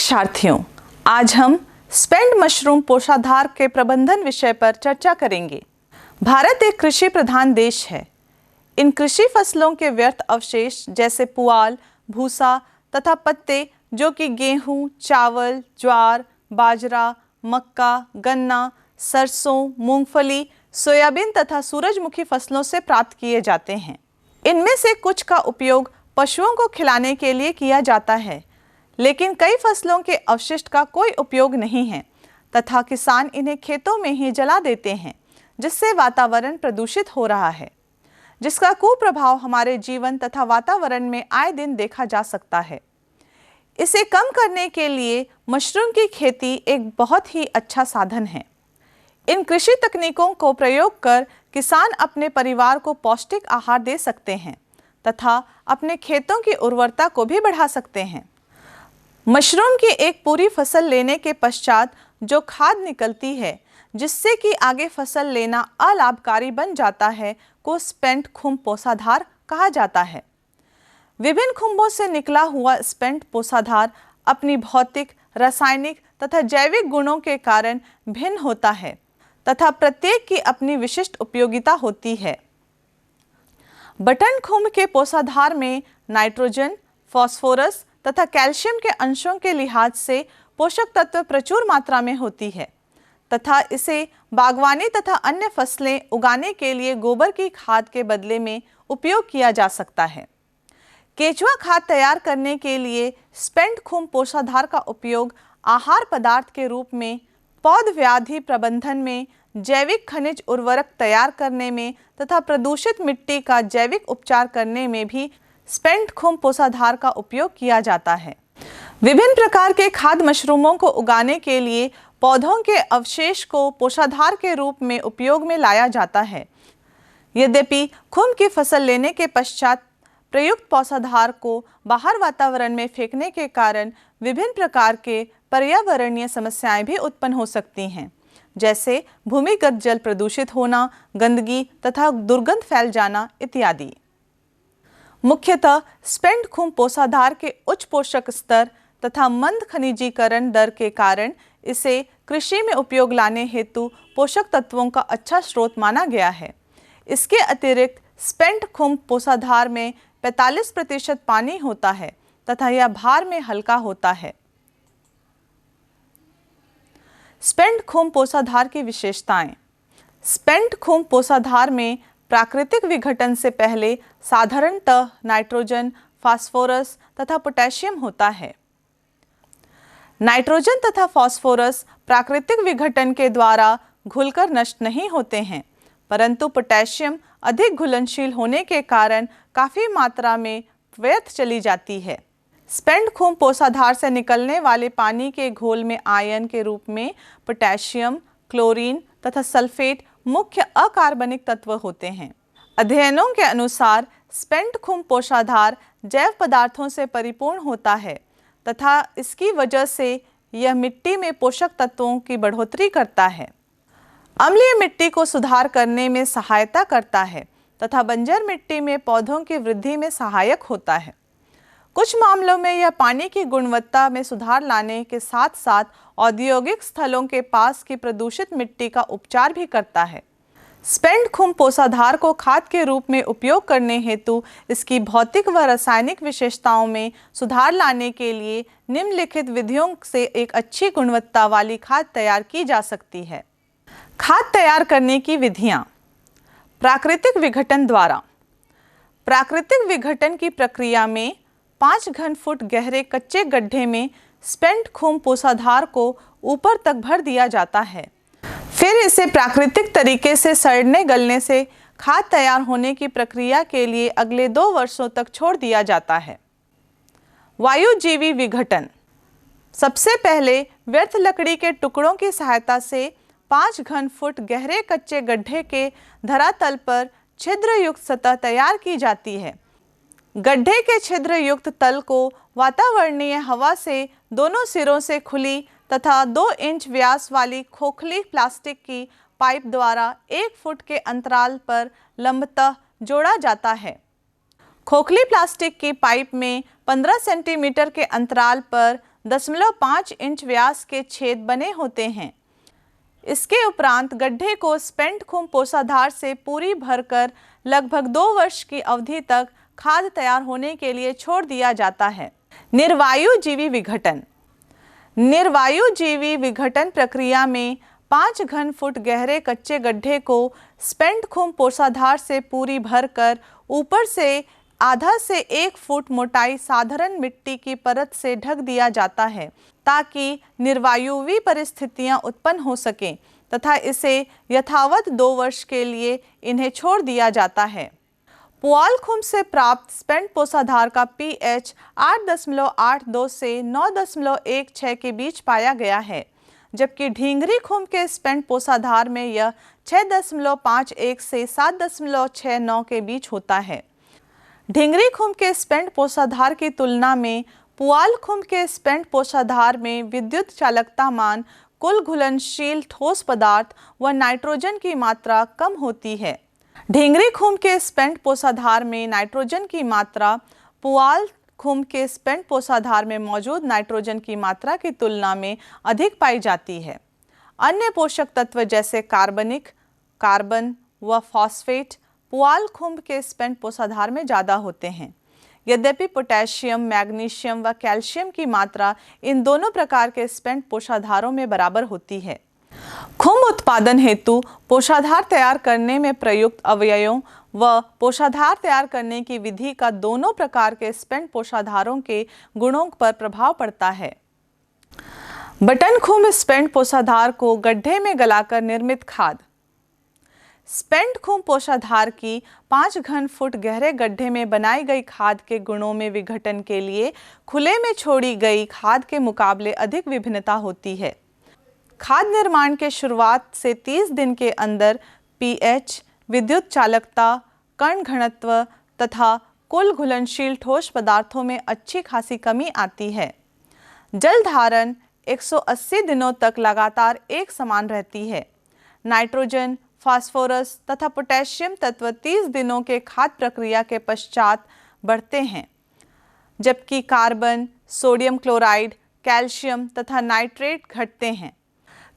शिक्षार्थियों, आज हम स्पेंड मशरूम पोषाधार के प्रबंधन विषय पर चर्चा करेंगे। भारत एक कृषि प्रधान देश है। इन कृषि फसलों के व्यर्थ अवशेष जैसे पुआल, भूसा तथा पत्ते जो कि गेहूं, चावल, ज्वार, बाजरा, मक्का, गन्ना, सरसों, मूंगफली, सोयाबीन तथा सूरजमुखी फसलों से प्राप्त किए जाते हैं। इनमें से कुछ का उपयोग पशुओं को खिलाने के लिए किया जाता है, लेकिन कई फसलों के अवशिष्ट का कोई उपयोग नहीं है तथा किसान इन्हें खेतों में ही जला देते हैं, जिससे वातावरण प्रदूषित हो रहा है, जिसका कुप्रभाव हमारे जीवन तथा वातावरण में आए दिन देखा जा सकता है। इसे कम करने के लिए मशरूम की खेती एक बहुत ही अच्छा साधन है। इन कृषि तकनीकों को प्रयोग कर किसान अपने परिवार को पौष्टिक आहार दे सकते हैं तथा अपने खेतों की उर्वरता को भी बढ़ा सकते हैं। मशरूम की एक पूरी फसल लेने के पश्चात जो खाद निकलती है, जिससे कि आगे फसल लेना अलाभकारी बन जाता है, को स्पेंट खुम्ब पोषाधार कहा जाता है। विभिन्न खुम्बों से निकला हुआ स्पेंट पोषाधार अपनी भौतिक, रासायनिक तथा जैविक गुणों के कारण भिन्न होता है तथा प्रत्येक की अपनी विशिष्ट उपयोगिता होती है। बटन खुम्ब के पोषाधार में नाइट्रोजन, फास्फोरस तथा कैल्शियम के अंशों के लिहाज से पोषक तत्व प्रचुर मात्रा में होती है तथा इसे बागवानी तथा अन्य फसलें उगाने के लिए गोबर की खाद के बदले में उपयोग किया जा सकता है। केचुआ खाद तैयार करने के लिए स्पेंट खुम्ब पोषाधार का उपयोग आहार पदार्थ के रूप में, पौध व्याधि प्रबंधन में, जैविक खनिज उर्वरक तैयार करने में तथा प्रदूषित मिट्टी का जैविक उपचार करने में भी स्पेंट खुम्ब पोषाधार का उपयोग किया जाता है। विभिन्न प्रकार के खाद्य मशरूमों को उगाने के लिए पौधों के अवशेष को पोषाधार के रूप में उपयोग में लाया जाता है। यद्यपि खुम्ब की फसल लेने के पश्चात प्रयुक्त पोषाधार को बाहर वातावरण में फेंकने के कारण विभिन्न प्रकार के पर्यावरणीय समस्याएं भी उत्पन्न हो सकती हैं, जैसे भूमिगत जल प्रदूषित होना, गंदगी तथा दुर्गंध फैल जाना इत्यादि। मुख्यतः स्पेंट खुम्ब पोषाधार के उच्च पोषक स्तर तथा मंद खनिजीकरण दर के कारण इसे कृषि में उपयोग लाने हेतु पोषक तत्वों का अच्छा स्रोत माना गया है। इसके अतिरिक्त स्पेंट खुम्ब पोषाधार में 45% पानी होता है तथा यह भार में हल्का होता है। स्पेंट खुम्ब पोषाधार की विशेषताएं। स्पेंट खुम्ब पोषाधार में प्राकृतिक विघटन से पहले साधारणतः नाइट्रोजन, फास्फोरस तथा पोटेशियम होता है। नाइट्रोजन तथा फास्फोरस प्राकृतिक विघटन के द्वारा घुलकर नष्ट नहीं होते हैं, परंतु पोटेशियम अधिक घुलनशील होने के कारण काफ़ी मात्रा में व्यर्थ चली जाती है। स्पेंट खुम्ब पोषाधार से निकलने वाले पानी के घोल में आयन के रूप में पोटेशियम, क्लोरीन तथा सल्फेट मुख्य अकार्बनिक तत्व होते हैं। अध्ययनों के अनुसार स्पेंट खुम्ब पोषाधार जैव पदार्थों से परिपूर्ण होता है तथा इसकी वजह से यह मिट्टी में पोषक तत्वों की बढ़ोतरी करता है, अम्लीय मिट्टी को सुधार करने में सहायता करता है तथा बंजर मिट्टी में पौधों की वृद्धि में सहायक होता है। कुछ मामलों में यह पानी की गुणवत्ता में सुधार लाने के साथ साथ औद्योगिक स्थलों के पास की प्रदूषित मिट्टी का उपचार भी करता है। स्पेंट खुम्ब पोषाधार को खाद के रूप में उपयोग करने हेतु इसकी भौतिक व रासायनिक विशेषताओं में सुधार लाने के लिए निम्नलिखित विधियों से एक अच्छी गुणवत्ता वाली खाद तैयार की जा सकती है। खाद तैयार करने की विधियाँ। प्राकृतिक विघटन द्वारा। प्राकृतिक विघटन की प्रक्रिया में 5 घन फुट गहरे कच्चे गड्ढे में स्पेंट खुम्ब पोषाधार को ऊपर तक भर दिया जाता है। फिर इसे प्राकृतिक तरीके से सड़ने गलने से खाद तैयार होने की प्रक्रिया के लिए अगले 2 वर्षों तक छोड़ दिया जाता है। वायुजीवी विघटन। सबसे पहले व्यर्थ लकड़ी के टुकड़ों की सहायता से 5 घन फुट गहरे कच्चे गड्ढे के धरातल पर छिद्रयुक्त सतह तैयार की जाती है। गड्ढे के छिद्रयुक्त तल को वातावरणीय हवा से दोनों सिरों से खुली तथा 2 इंच व्यास वाली खोखली प्लास्टिक की पाइप द्वारा 1 फुट के अंतराल पर लंबतः जोड़ा जाता है। खोखली प्लास्टिक की पाइप में 15 सेंटीमीटर के अंतराल पर 0.5 इंच व्यास के छेद बने होते हैं। इसके उपरांत गड्ढे को स्पेंट खुम पोषाधार से पूरी भरकर लगभग 2 वर्ष की अवधि तक खाद तैयार होने के लिए छोड़ दिया जाता है। निर्वायुजीवी विघटन। निर्वायुजीवी विघटन प्रक्रिया में 5 घन फुट गहरे कच्चे गड्ढे को स्पेंट खुम पोषाधार से पूरी भरकर ऊपर से आधा से 1 फुट मोटाई साधारण मिट्टी की परत से ढक दिया जाता है ताकि निर्वायुवी परिस्थितियां उत्पन्न हो सकें तथा इसे यथावत 2 वर्ष के लिए इन्हें छोड़ दिया जाता है। पुआल खुम से प्राप्त स्पेंट पोषाधार का pH 8.82 से 9.16 के बीच पाया गया है, जबकि ढींगरी खुम के स्पेंट पोषाधार में यह 6.51 से 7.69 के बीच होता है। ढींगरी खुम के स्पेंट पोषाधार की तुलना में पुआल खुम के स्पेंट पोषाधार में विद्युत चालकता मान, कुल घुलनशील ठोस पदार्थ व नाइट्रोजन की मात्रा कम होती है। ढींगरी खुम के स्पेंट पोषाधार में नाइट्रोजन की मात्रा पुआल खुम के स्पेंट पोषाधार में मौजूद नाइट्रोजन की मात्रा की तुलना में अधिक पाई जाती है। अन्य पोषक तत्व जैसे कार्बन व फॉस्फेट पुआल खुम के स्पेंट पोषाधार में ज़्यादा होते हैं। यद्यपि पोटेशियम, मैग्नीशियम व कैल्शियम की मात्रा इन दोनों प्रकार के स्पेंट पोषाधारों में बराबर होती है। खुम उत्पादन हेतु पोषाधार तैयार करने में प्रयुक्त अवयवों व पोषाधार तैयार करने की विधि का दोनों प्रकार के स्पेंट पोषाधारों के गुणों पर प्रभाव पड़ता है। बटन खुम स्पेंट पोषाधार को गड्ढे में गलाकर निर्मित खाद। स्पेंट खुम पोषाधार की 5 घन फुट गहरे गड्ढे में बनाई गई खाद के गुणों में विघटन के लिए खुले में छोड़ी गई खाद के मुकाबले अधिक विभिन्नता होती है। खाद निर्माण के शुरुआत से 30 दिन के अंदर pH, विद्युत चालकता, कण घनत्व तथा कुल घुलनशील ठोस पदार्थों में अच्छी खासी कमी आती है। जल धारण 180 दिनों तक लगातार एक समान रहती है। नाइट्रोजन, फास्फोरस तथा पोटेशियम तत्व 30 दिनों के खाद प्रक्रिया के पश्चात बढ़ते हैं, जबकि कार्बन, सोडियम क्लोराइड, कैल्शियम तथा नाइट्रेट घटते हैं।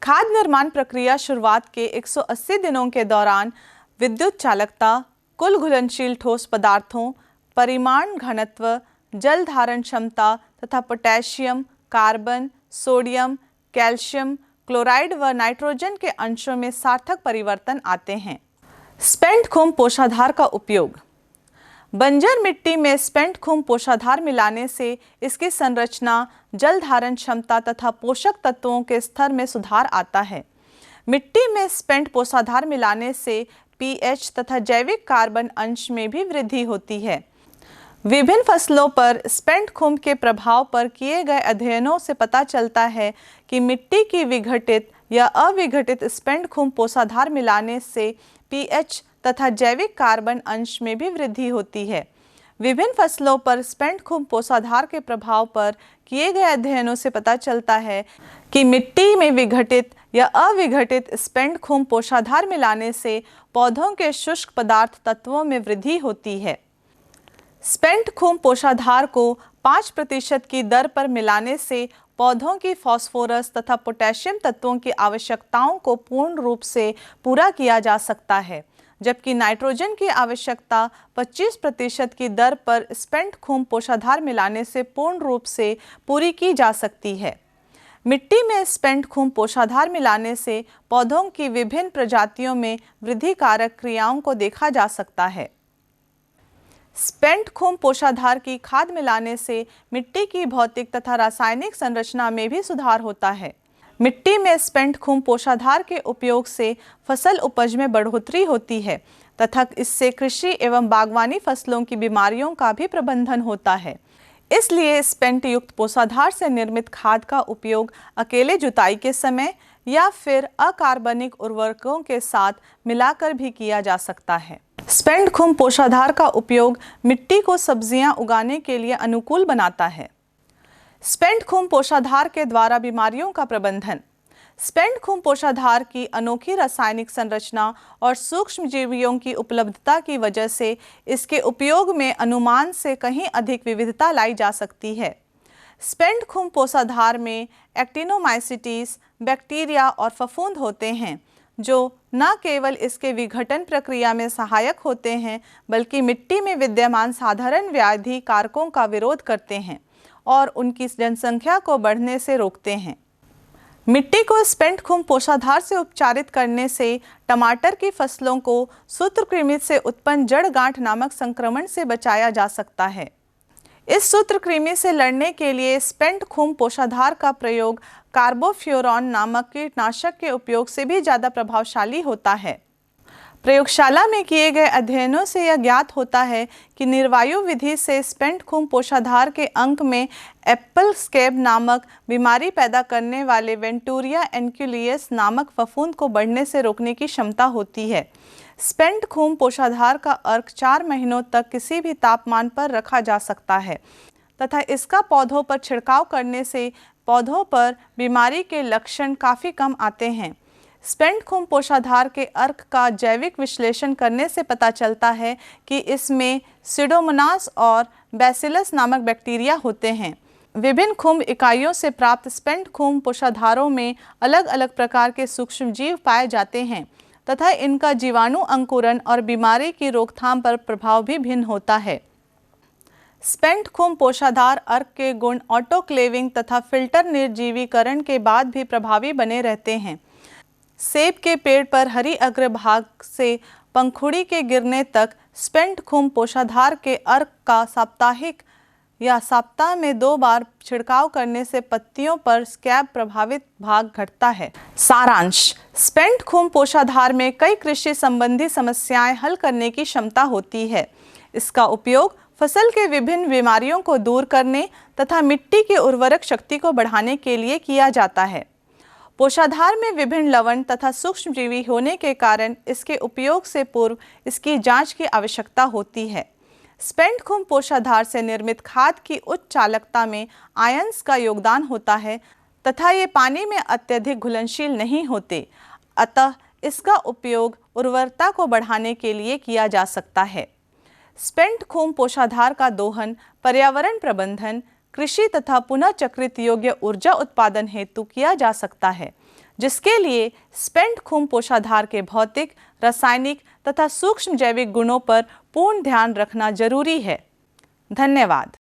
खाद निर्माण प्रक्रिया शुरुआत के 180 दिनों के दौरान विद्युत चालकता, कुल घुलनशील ठोस पदार्थों, परिमाण, घनत्व, जल धारण क्षमता तथा potassium, carbon, sodium, calcium, chloride व नाइट्रोजन के अंशों में सार्थक परिवर्तन आते हैं। स्पेंट खुम पोषाधार का उपयोग। बंजर मिट्टी में स्पेंट खुम पोषाधार मिलाने से इसकी संरचना, जल धारण क्षमता तथा पोषक तत्वों के स्तर में सुधार आता है। मिट्टी में स्पेंट पोषाधार मिलाने से pH तथा जैविक कार्बन अंश में भी वृद्धि होती है। विभिन्न फसलों पर स्पेंट खुम के प्रभाव पर किए गए अध्ययनों से पता चलता है कि मिट्टी की विघटित या अविघटित स्पेंट खुम पोषाधार मिलाने से pH तथा जैविक कार्बन अंश में भी वृद्धि होती है। विभिन्न फसलों पर स्पेंट खुम पोषाधार के प्रभाव पर किए गए अध्ययनों से पता चलता है कि मिट्टी में विघटित या अविघटित स्पेंट खुम पोषाधार मिलाने से पौधों के शुष्क पदार्थ तत्वों में वृद्धि होती है। स्पेंट खुम पोषाधार को 5% की दर पर मिलाने से पौधों की फास्फोरस तथा पोटेशियम तत्वों की आवश्यकताओं को पूर्ण रूप से पूरा किया जा सकता है, जबकि नाइट्रोजन की आवश्यकता 25% की दर पर स्पेंट खुम पोषाधार मिलाने से पूर्ण रूप से पूरी की जा सकती है। मिट्टी में स्पेंट खुम पोषाधार मिलाने से पौधों की विभिन्न प्रजातियों में वृद्धि कारक क्रियाओं को देखा जा सकता है। स्पेंट खुम पोषाधार की खाद मिलाने से मिट्टी की भौतिक तथा रासायनिक संरचना में भी सुधार होता है। मिट्टी में स्पेंट खुम पोषाधार के उपयोग से फसल उपज में बढ़ोतरी होती है तथा इससे कृषि एवं बागवानी फसलों की बीमारियों का भी प्रबंधन होता है। इसलिए स्पेंट युक्त पोषाधार से निर्मित खाद का उपयोग अकेले जुताई के समय या फिर अकार्बनिक उर्वरकों के साथ मिलाकर भी किया जा सकता है। स्पेंट खुम पोषाधार का उपयोग मिट्टी को सब्जियां उगाने के लिए अनुकूल बनाता है। स्पेंट खुम पोषाधार के द्वारा बीमारियों का प्रबंधन। स्पेंट खुम पोषाधार की अनोखी रासायनिक संरचना और सूक्ष्म जीवियों की उपलब्धता की वजह से इसके उपयोग में अनुमान से कहीं अधिक विविधता लाई जा सकती है। स्पेंट खून पोषाधार में एक्टिनोमाइसीट्स, बैक्टीरिया और फफूंद होते हैं जो न केवल इसके विघटन प्रक्रिया में सहायक होते हैं बल्कि मिट्टी में विद्यमान साधारण व्याधि कारकों का विरोध करते हैं और उनकी जनसंख्या को बढ़ने से रोकते हैं। मिट्टी को स्पेंट खून पोषाधार से उपचारित करने से टमाटर की फसलों को सूत्रकृमि से उत्पन्न जड़ गांठ नामक संक्रमण से बचाया जा सकता है। इस सूत्रकृमि से लड़ने के लिए स्पेंट खून पोषाधार का प्रयोग कार्बोफ्यूरॉन नामक कीटनाशक के उपयोग से भी ज़्यादा प्रभावशाली होता है। प्रयोगशाला में किए गए अध्ययनों से यह ज्ञात होता है कि निर्वायु विधि से स्पेंट खून पोषाधार के अंक में एप्पल स्कैब नामक बीमारी पैदा करने वाले वेंटूरिया एन्क्यूलियस नामक फफूंद को बढ़ने से रोकने की क्षमता होती है। स्पेंट खून पोषाधार का अर्क 4 महीनों तक किसी भी तापमान पर रखा जा सकता है तथा इसका पौधों पर छिड़काव करने से पौधों पर बीमारी के लक्षण काफ़ी कम आते हैं। स्पेंट खून पोषाधार के अर्क का जैविक विश्लेषण करने से पता चलता है कि इसमें सीडोमोनास और बैसिलस नामक बैक्टीरिया होते हैं। विभिन्न खुम्ब इकाइयों से प्राप्त स्पेंट खून पोषाधारों में अलग अलग प्रकार के सूक्ष्मजीव पाए जाते हैं तथा इनका जीवाणु अंकुरण और बीमारी की रोकथाम पर प्रभाव भी भिन्न होता है। स्पेंट खून पोषाधार अर्क के गुण ऑटोक्लेविंग तथा फिल्टर निर्जीवीकरण के बाद भी प्रभावी बने रहते हैं। सेब के पेड़ पर हरी अग्रभाग से पंखुड़ी के गिरने तक स्पेंट खून पोषाधार के अर्क का साप्ताहिक या सप्ताह में 2 बार छिड़काव करने से पत्तियों पर स्कैब प्रभावित भाग घटता है। सारांश: स्पेंट खून पोषाधार में कई कृषि संबंधी समस्याएं हल करने की क्षमता होती है। इसका उपयोग फसल के विभिन्न बीमारियों को दूर करने तथा मिट्टी की उर्वरक शक्ति को बढ़ाने के लिए किया जाता है। पोषाधार में विभिन्न लवण तथा सूक्ष्मजीवी होने के कारण इसके उपयोग से पूर्व इसकी जांच की आवश्यकता होती है। स्पेंट खून पोषाधार से निर्मित खाद की उच्च चालकता में आयंस का योगदान होता है तथा ये पानी में अत्यधिक घुलनशील नहीं होते, अतः इसका उपयोग उर्वरता को बढ़ाने के लिए किया जा सकता है। स्पेंट खून पोषाधार का दोहन पर्यावरण प्रबंधन, कृषि तथा पुनः चक्रित योग्य ऊर्जा उत्पादन हेतु किया जा सकता है, जिसके लिए स्पेंट खून पोषाधार के भौतिक, रासायनिक तथा सूक्ष्म जैविक गुणों पर पूर्ण ध्यान रखना जरूरी है। धन्यवाद।